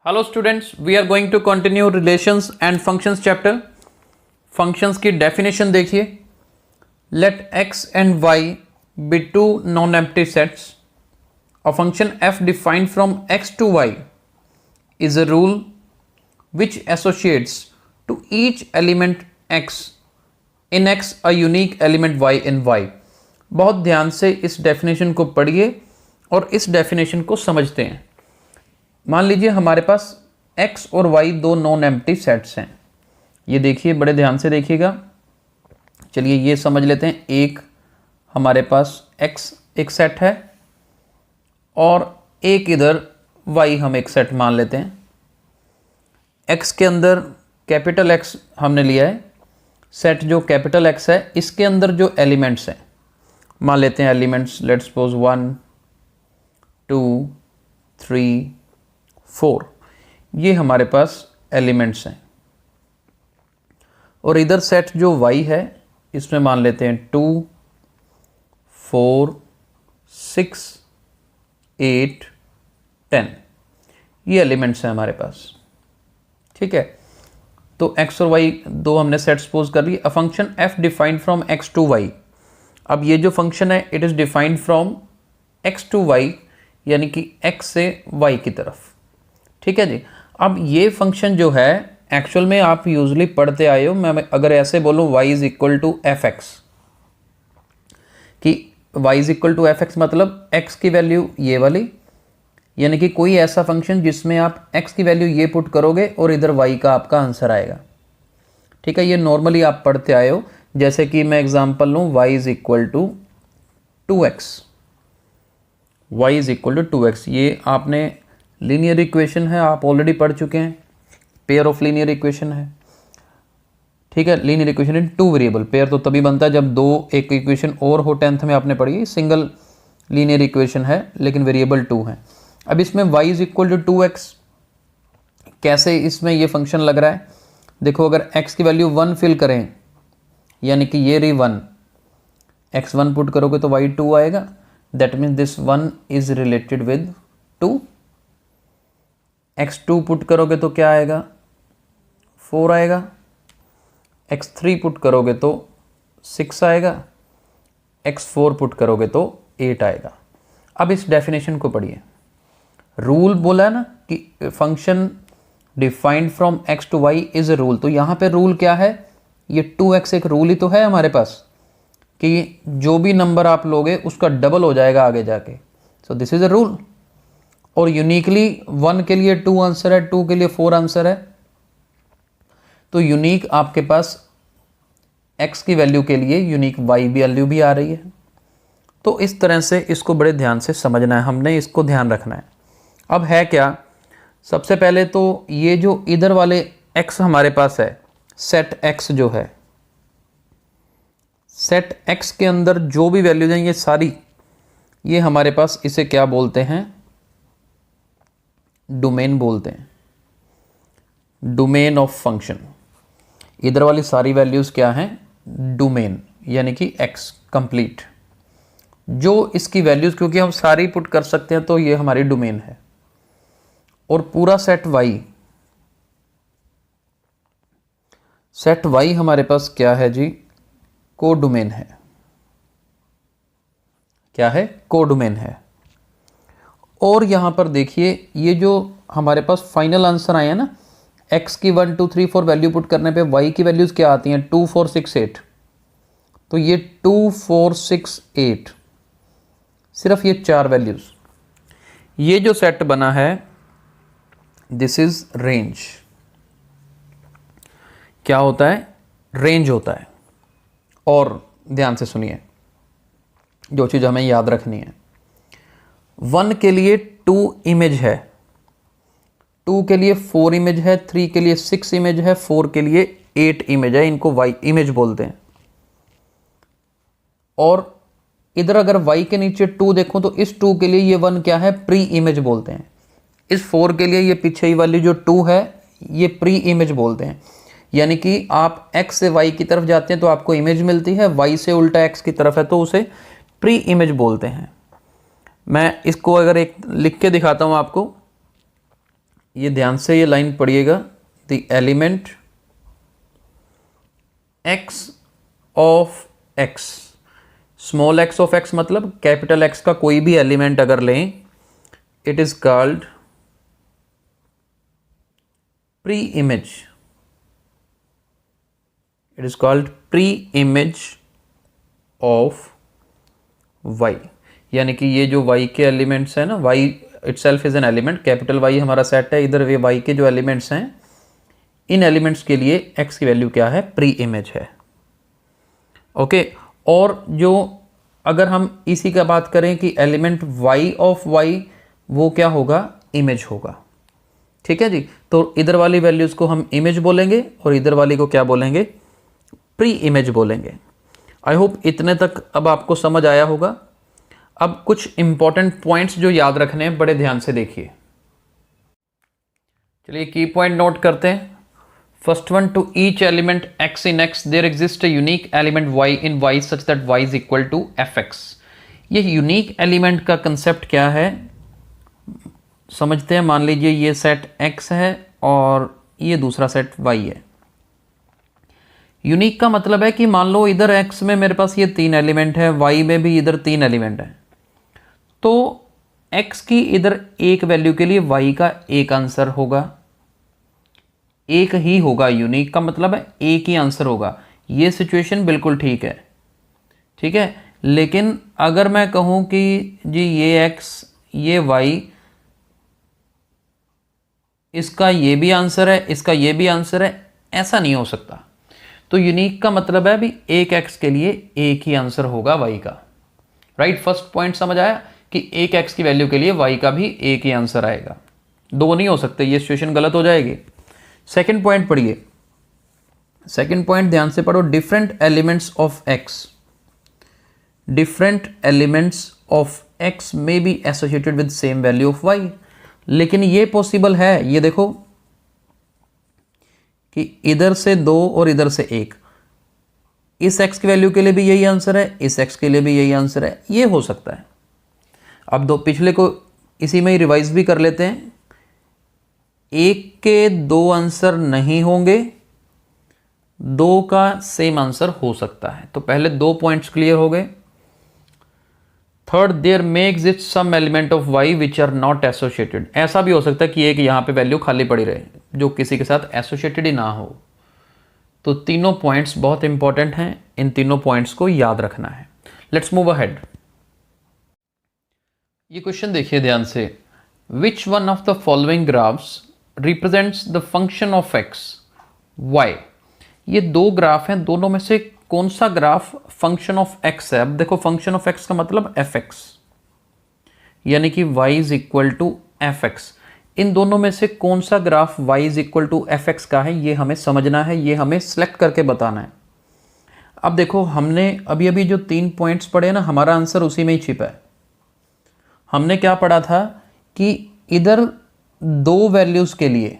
Hello students, we are going to continue relations and functions chapter. Functions की definition देखिए। Let x and y be two non empty sets. A function f defined from x to y is a rule which associates to each element x in x a unique element y in y। बहुत ध्यान से इस definition को पढ़िए और इस definition को समझते हैं। मान लीजिए हमारे पास x और y दो नॉन एम्प्टी सेट्स हैं। ये देखिए, बड़े ध्यान से देखिएगा। चलिए ये समझ लेते हैं। एक हमारे पास x एक सेट है और एक इधर y हम एक सेट मान लेते हैं। x के अंदर कैपिटल X हमने लिया है। सेट जो कैपिटल X है इसके अंदर जो एलिमेंट्स हैं, मान लेते हैं एलिमेंट्स, लेट्स सपोज 1 2 3 4, ये हमारे पास एलिमेंट्स हैं। और इधर सेट जो y है इसमें मान लेते हैं 2 4 6 8 10, ये एलिमेंट्स हैं हमारे पास। ठीक है, तो x और y दो हमने सेट सपोज कर लिए। A function f defined from x to y। अब ये जो फंक्शन है it is defined from x to y, यानी कि x से y की तरफ। ठीक है जी। अब ये फंक्शन जो है एक्चुअल में आप यूजली पढ़ते आए हो। मैं अगर ऐसे बोलूँ y is equal to F X, कि y is equal to F X मतलब x की वैल्यू ये वाली, यानी कि कोई ऐसा फंक्शन जिसमें आप x की वैल्यू ये पुट करोगे और इधर y का आपका आंसर आएगा। ठीक है, ये नॉर्मली आप पढ़ते आए हो। जैसे कि मैं एग्जांपल लूँ, y is equal to 2x, y is equal to 2x। ये आपने लीनियर इक्वेशन है, आप ऑलरेडी पढ़ चुके हैं। पेयर ऑफ लीनियर इक्वेशन है। ठीक है, linear equation in two variable. Pair तो तभी बनता है जब दो एक इक्वेशन और हो। 10th में आपने पढ़ी। सिंगल लीनियर इक्वेशन है लेकिन वेरिएबल 2 है। अब इसमें y is equal to 2x, कैसे इसमें ये फंक्शन लग रहा है? देखो, अगर x की वैल्यू 1 फिल करें, यानी कि ये रही 1, x1 पुट करोगे तो y 2 आएगा। That means this 1 is related with 2। x2 put करोगे तो क्या आएगा? 4 आएगा। x3 पुट करोगे तो 6 आएगा। x4 पुट करोगे तो 8 आएगा। अब इस डेफिनेशन को पढ़िए। रूल बोला है ना कि function defined from x to y is a rule. तो यहाँ पे रूल क्या है? ये 2x एक रूल ही तो है हमारे पास कि जो भी नंबर आप लोगे उसका डबल हो जाएगा आगे जाके। So this is a rule. और यूनिकली 1 के लिए 2 आंसर है, 2 के लिए 4 आंसर है। तो यूनिक आपके पास x की वैल्यू के लिए यूनिक y वैल्यू भी आ रही है। तो इस तरह से इसको बड़े ध्यान से समझना है, हमने इसको ध्यान रखना है। अब है क्या? सबसे पहले तो ये जो इधर वाले x हमारे पास है, सेट x जो है, सेट x के अंदर जो भी वैल्यूज हैं ये सारी, ये हमारे पास इसे क्या बोलते हैं? डोमेन बोलते हैं। Domain of function. इधर वाली सारी वैल्यूज क्या हैं? डोमेन, यानी कि x कंप्लीट। जो इसकी वैल्यूज, क्योंकि हम सारी पुट कर सकते हैं तो ये हमारी डोमेन है। और पूरा सेट y, सेट y हमारे पास क्या है जी? कोडोमेन है। क्या है? कोडोमेन है। और यहां पर देखिए, ये जो हमारे पास फाइनल आंसर आए हैं ना, x की 1 2 3 4 वैल्यू पुट करने पे y की वैल्यूज क्या आती हैं? 2 4 6 8। तो ये 2 4 6 8, सिर्फ ये 4 वैल्यूज। ये जो सेट बना है दिस इज रेंज। क्या होता है? रेंज होता है। और ध्यान से सुनिए, जो चीज हमें याद रखनी है। 1 के लिए 2 इमेज है, 2 के लिए 4 इमेज है, 3 के लिए 6 इमेज है, 4 के लिए 8 इमेज है। इनको y इमेज बोलते हैं। और इधर अगर y के नीचे 2 देखो तो इस 2 के लिए ये 1 क्या है? प्री इमेज बोलते हैं। इस 4 के लिए ये पीछे ही वाली जो 2 है ये प्री इमेज बोलते हैं। यानी कि आप x से y की तरफ जाते हैं तो आपको इमेज मिलती है, y से उल्टा x की तरफ है तो उसे प्री इमेज बोलते हैं। मैं इसको अगर एक लिख के दिखाता हूं आपको, ये ध्यान से ये लाइन पढ़िएगा, the element x of x, small x of x मतलब कैपिटल X का कोई भी एलिमेंट अगर लें, it is called pre image, it is called pre image of y। यानी कि ये जो y के एलिमेंट्स हैं ना, y itself is an element, capital Y हमारा सेट है, इधर वे y के जो एलिमेंट्स हैं, इन एलिमेंट्स के लिए x की वैल्यू क्या है, प्री इमेज है। ओके और जो अगर हम इसी का बात करें कि एलिमेंट y ऑफ y, वो क्या होगा, इमेज होगा। ठीक है जी, तो इधर वाली वैल्यूज को हम इमेज बोलेंगे और इधर वाली को क्या बोलेंगे, प्री इमेज बोलेंगे। आई होप इतने तक अब आपको समझ आया होगा। अब कुछ इंपॉर्टेंट पॉइंट्स जो याद रखने हैं, बड़े ध्यान से देखिए। चलिए की पॉइंट नोट करते हैं। First one, to each element x in x there exist a unique element y in y such that y is equal to fx। ये यूनिक एलिमेंट का कंसेप्ट क्या है समझते हैं। मान लीजिए ये सेट x है और ये दूसरा सेट y है। यूनिक का मतलब है कि मान लो इधर x में मेरे पास ये 3 एलिमेंट है, y में भी इधर 3 एलिमेंट है, तो x की इधर एक वैल्यू के लिए y का एक आंसर होगा, एक ही होगा। यूनिक का मतलब है एक ही आंसर होगा। ये सिचुएशन बिल्कुल ठीक है, ठीक है। लेकिन अगर मैं कहूं कि जी ये x ये y, इसका ये भी आंसर है, इसका ये भी आंसर है, ऐसा नहीं हो सकता। तो यूनिक का मतलब है भी एक x के लिए एक ही आंसर होगा y का। राइट, फर्स्ट पॉइंट समझ आया कि एक x की वैल्यू के लिए y का भी एक ही आंसर आएगा, दो नहीं हो सकते, ये सिचुएशन गलत हो जाएगी। सेकंड पॉइंट पढ़िए, सेकंड पॉइंट ध्यान से पढ़ो। Different elements of x, different elements of x may be associated with same value of y। लेकिन ये पॉसिबल है, ये देखो कि इधर से 2 और इधर से 1, इस x की वैल्यू के लिए भी यही आंसर है, इस x के लिए भी यही आंसर है, ये हो सकता है। अब दो पिछले को इसी में ही रिवाइज भी कर लेते हैं। एक के 2 आंसर नहीं होंगे, 2 का सेम आंसर हो सकता है। तो पहले 2 पॉइंट्स क्लियर हो गए। Third, there may exist some element of y which are not associated. ऐसा भी हो सकता है कि एक यहाँ पे वैल्यू खाली पड़ी रहे जो किसी के साथ एसोसिएटेड ही ना हो। तो तीनों पॉइंट्स बहुत इंपॉर्टेंट हैं, इन तीनों पॉइंट्स को याद रखना है। Let's move ahead. ये क्वेश्चन देखिए ध्यान से। Which one of the following graphs represents the function of x y। ये दो ग्राफ हैं, दोनों में से कौन सा ग्राफ फंक्शन ऑफ x है। अब देखो फंक्शन ऑफ x का मतलब fx, यानी कि y is equal to fx। इन दोनों में से कौन सा graph y is equal to fx का है, ये हमें समझना है, ये हमें सेलेक्ट करके बताना है। अब देखो हमने अभी अभी जो 3 पॉइंट्स पढ़े ना, हमारा आंसर उसी में ही छिपा है। हमने क्या पढ़ा था कि इधर 2 वैल्यूज के लिए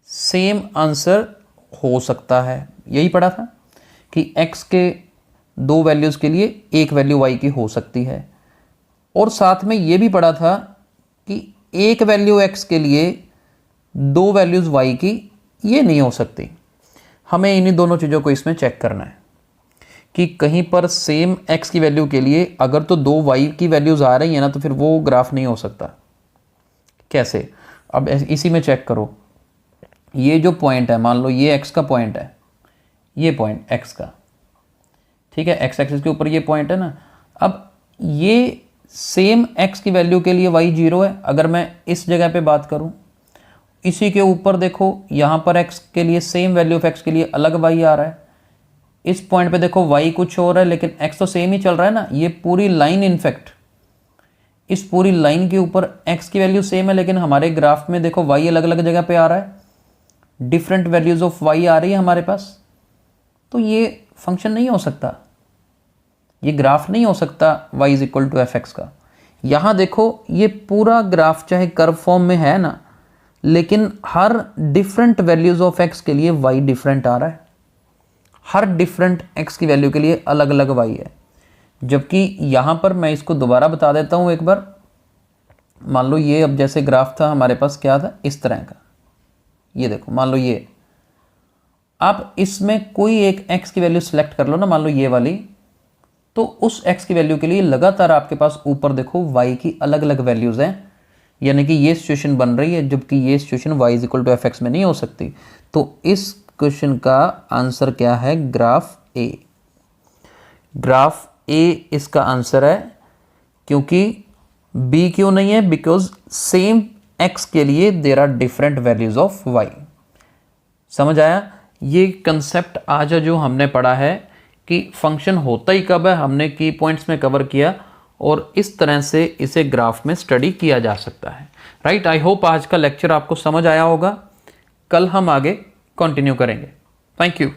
सेम आंसर हो सकता है, यही पढ़ा था कि x के 2 वैल्यूज के लिए एक वैल्यू y की हो सकती है। और साथ में ये भी पढ़ा था कि एक वैल्यू x के लिए 2 वैल्यूज y की ये नहीं हो सकती। हमें इन्हीं दोनों चीज़ों को इसमें चेक करना है कि कहीं पर सेम x की वैल्यू के लिए अगर तो 2 y की वैल्यूज आ रही है ना, तो फिर वो ग्राफ नहीं हो सकता। कैसे, अब इसी में चेक करो। ये जो पॉइंट है, मान लो ये x का पॉइंट है, ये पॉइंट x का, ठीक है, x एक्सिस के ऊपर ये पॉइंट है ना। अब ये सेम x की वैल्यू के लिए y 0 है। अगर मैं इस जगह पे बात करूं, इसी के ऊपर देखो यहाँ पर x के लिए सेम वैल्यू ऑफ x के लिए अलग y आ रहा है। इस पॉइंट पे देखो y कुछ और है, लेकिन x तो सेम ही चल रहा है ना। ये पूरी लाइन, इनफैक्ट इस पूरी लाइन के ऊपर x की वैल्यू सेम है, लेकिन हमारे ग्राफ में देखो y अलग अलग जगह पे आ रहा है, डिफरेंट वैल्यूज ऑफ y आ रही है हमारे पास। तो ये फंक्शन नहीं हो सकता, ये ग्राफ नहीं हो सकता y is equal to fx का। यहाँ देखो ये पूरा ग्राफ चाहे कर्व फॉर्म में है ना, लेकिन हर डिफरेंट वैल्यूज ऑफ x के लिए y डिफरेंट आ रहा है। हर डिफरेंट x की वैल्यू के लिए अलग अलग y है। जबकि यहाँ पर मैं इसको दोबारा बता देता हूँ एक बार मान लो ये, अब जैसे ग्राफ था हमारे पास क्या था इस तरह का, ये देखो मान लो ये, आप इसमें कोई एक x की वैल्यू सेलेक्ट कर लो ना, मान लो ये वाली, तो उस x की वैल्यू के लिए लगातार आपके पास ऊपर देखो y की अलग अलग वैल्यूज़ हैं, यानी कि ये सिचुएशन बन रही है, जबकि ये situation y equal to F में नहीं हो सकती। तो इस क्वेश्चन का आंसर क्या है, ग्राफ ए। ग्राफ ए इसका आंसर है, क्योंकि बी क्यों नहीं है, बिकॉज सेम x के लिए there are different values of y। समझ आया? ये कंसेप्ट आज जो हमने पढ़ा है कि फंक्शन होता ही कब है, हमने की पॉइंट्स में कवर किया, और इस तरह से इसे ग्राफ में स्टडी किया जा सकता है। राइट, आई होप आज का लेक्चर आपको समझ आया होगा। कल हम आगे कंटिन्यू करेंगे। Thank you.